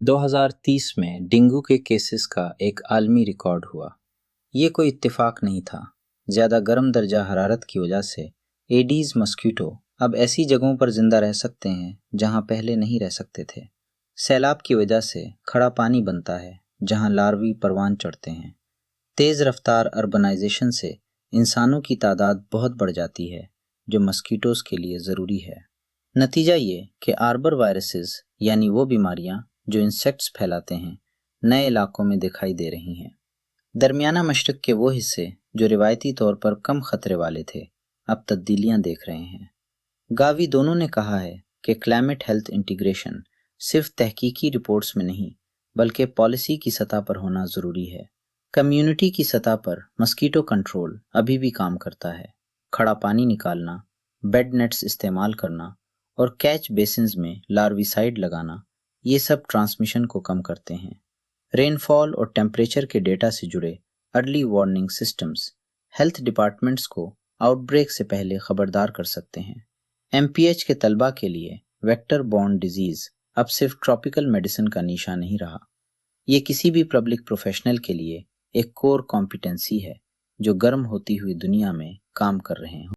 2030 میں ڈینگو کے کیسز کا ایک عالمی ریکارڈ ہوا۔ یہ کوئی اتفاق نہیں تھا۔ زیادہ گرم درجہ حرارت کی وجہ سے ایڈیز مسکیٹو اب ایسی جگہوں پر زندہ رہ سکتے ہیں جہاں پہلے نہیں رہ سکتے تھے۔ سیلاب کی وجہ سے کھڑا پانی بنتا ہے جہاں لاروی پروان چڑھتے ہیں۔ تیز رفتار اربنائزیشن سے انسانوں کی تعداد بہت بڑھ جاتی ہے جو مسکیٹوز کے لیے ضروری ہے۔ نتیجہ یہ کہ آربر وائرسز یعنی وہ بیماریاں جو انسیکٹس پھیلاتے ہیں نئے علاقوں میں دکھائی دے رہی ہیں۔ درمیانہ مشرق کے وہ حصے جو روایتی طور پر کم خطرے والے تھے اب تبدیلیاں دیکھ رہے ہیں۔ گاوی دونوں نے کہا ہے کہ کلائمیٹ ہیلتھ انٹیگریشن صرف تحقیقی رپورٹس میں نہیں بلکہ پالیسی کی سطح پر ہونا ضروری ہے۔ کمیونٹی کی سطح پر مسکیٹو کنٹرول ابھی بھی کام کرتا ہے۔ کھڑا پانی نکالنا، بیڈ نیٹس استعمال کرنا اور کیچ بیسنز میں لارویسائڈ لگانا، یہ سب ٹرانسمیشن کو کم کرتے ہیں۔ رین فال اور ٹیمپریچر کے ڈیٹا سے جڑے early warning systems health departments کو آؤٹ بریک سے پہلے خبردار کر سکتے ہیں۔ MPH کے طلبہ کے لیے ویکٹر بورن ڈیزیز اب صرف ٹراپیکل میڈیسن کا نشہ نہیں رہا، یہ کسی بھی پبلک پروفیشنل کے لیے ایک کور کمپیٹنسی ہے جو گرم ہوتی ہوئی دنیا میں کام کر رہے ہیں۔